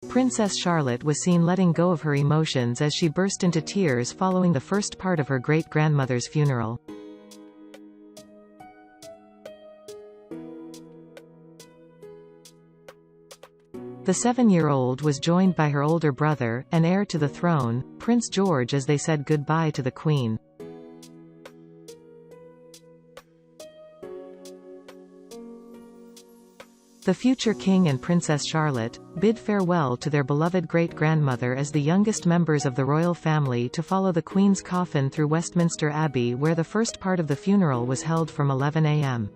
Princess Charlotte was seen letting go of her emotions as she burst into tears following the first part of her great-grandmother's funeral. The 7-year-old was joined by her older brother, and heir to the throne, Prince George, as they said goodbye to the Queen. The future King and Princess Charlotte bid farewell to their beloved great-grandmother as the youngest members of the royal family to follow the Queen's coffin through Westminster Abbey, where the first part of the funeral was held from 11 a.m.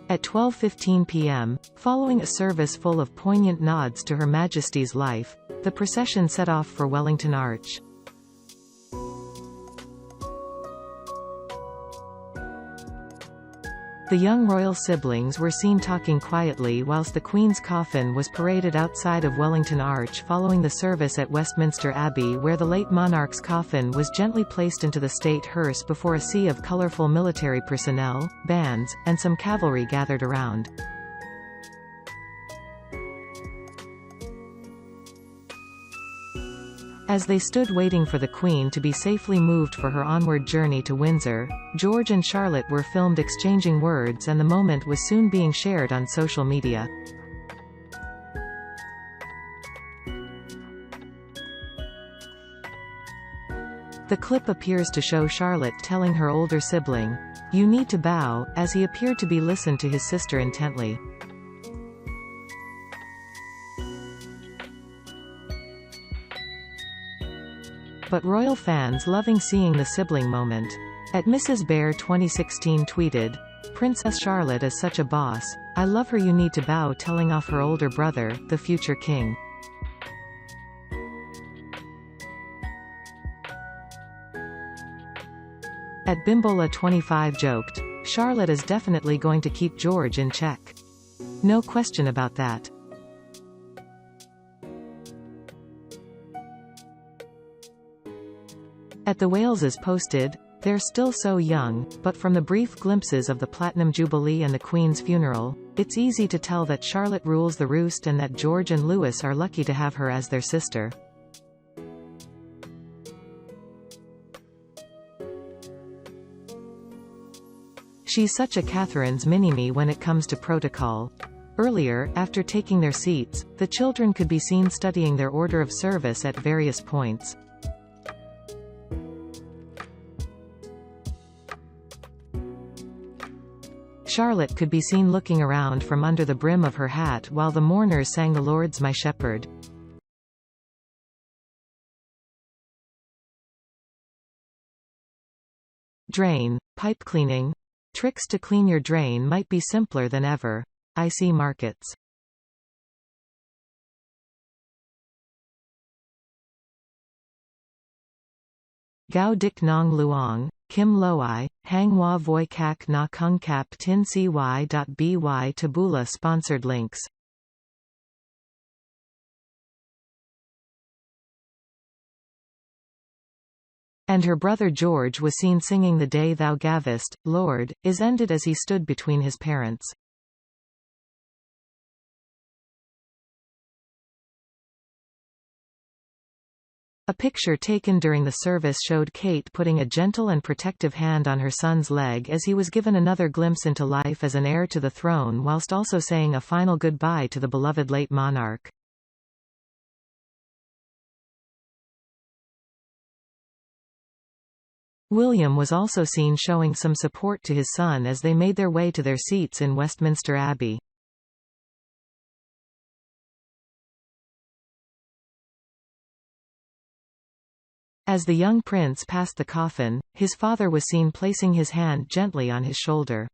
At 12:15 p.m., following a service full of poignant nods to Her Majesty's life, the procession set off for Wellington Arch. The young royal siblings were seen talking quietly whilst the Queen's coffin was paraded outside of Wellington Arch following the service at Westminster Abbey, where the late monarch's coffin was gently placed into the state hearse before a sea of colourful military personnel, bands, and some cavalry gathered around. As they stood waiting for the Queen to be safely moved for her onward journey to Windsor, George and Charlotte were filmed exchanging words, and the moment was soon being shared on social media. The clip appears to show Charlotte telling her older sibling, "You need to bow," as he appeared to be listened to his sister intently. But royal fans loving seeing the sibling moment. At Mrs. Bear 2016 tweeted, "Princess Charlotte is such a boss, I love her, you need to bow," telling off her older brother, the future king. At Bimbola 25 joked, "Charlotte is definitely going to keep George in check. No question about that." At the Waleses posted, "They're still so young, but from the brief glimpses of the Platinum Jubilee and the Queen's funeral, it's easy to tell that Charlotte rules the roost and that George and Louis are lucky to have her as their sister." "She's such a Catherine's mini-me when it comes to protocol." Earlier, after taking their seats, the children could be seen studying their order of service at various points. Charlotte could be seen looking around from under the brim of her hat while the mourners sang "The Lord's My Shepherd." Drain, pipe cleaning. Tricks to clean your drain might be simpler than ever. IC Markets. Gao Dik Nong Luong, Kim Loai, Hang Hua Voi Kak Na Kung Kap Tin Cy.by Taboola. Sponsored links. And her brother George was seen singing "The Day Thou Gavest, Lord," is ended as he stood between his parents. A picture taken during the service showed Kate putting a gentle and protective hand on her son's leg as he was given another glimpse into life as an heir to the throne, whilst also saying a final goodbye to the beloved late monarch. William was also seen showing some support to his son as they made their way to their seats in Westminster Abbey. As the young prince passed the coffin, his father was seen placing his hand gently on his shoulder.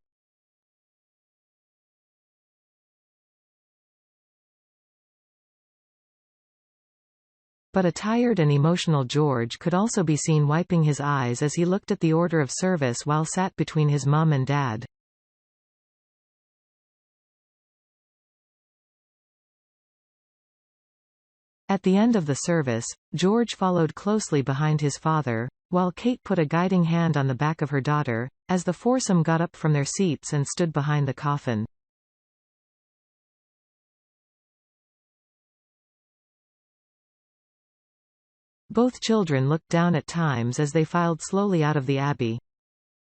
But a tired and emotional George could also be seen wiping his eyes as he looked at the order of service while sat between his mum and dad. At the end of the service, George followed closely behind his father, while Kate put a guiding hand on the back of her daughter, as the foursome got up from their seats and stood behind the coffin. Both children looked down at times as they filed slowly out of the abbey.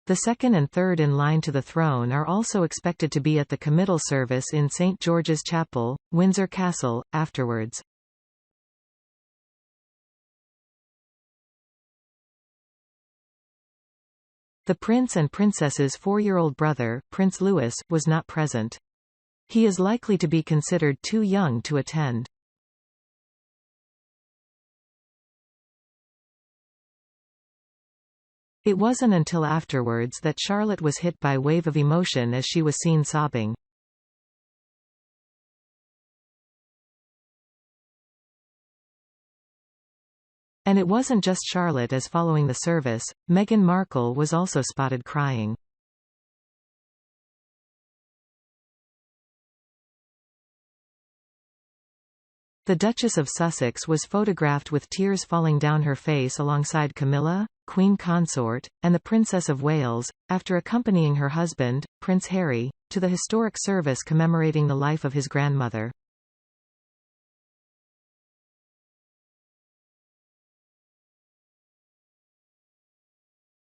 The second and third in line to the throne are also expected to be at the committal service in St. George's Chapel, Windsor Castle, afterwards. The prince and princess's 4-year-old brother, Prince Louis, was not present. He is likely to be considered too young to attend. It wasn't until afterwards that Charlotte was hit by a wave of emotion as she was seen sobbing. And it wasn't just Charlotte, as following the service, Meghan Markle was also spotted crying. The Duchess of Sussex was photographed with tears falling down her face alongside Camilla, Queen Consort, and the Princess of Wales, after accompanying her husband, Prince Harry, to the historic service commemorating the life of his grandmother.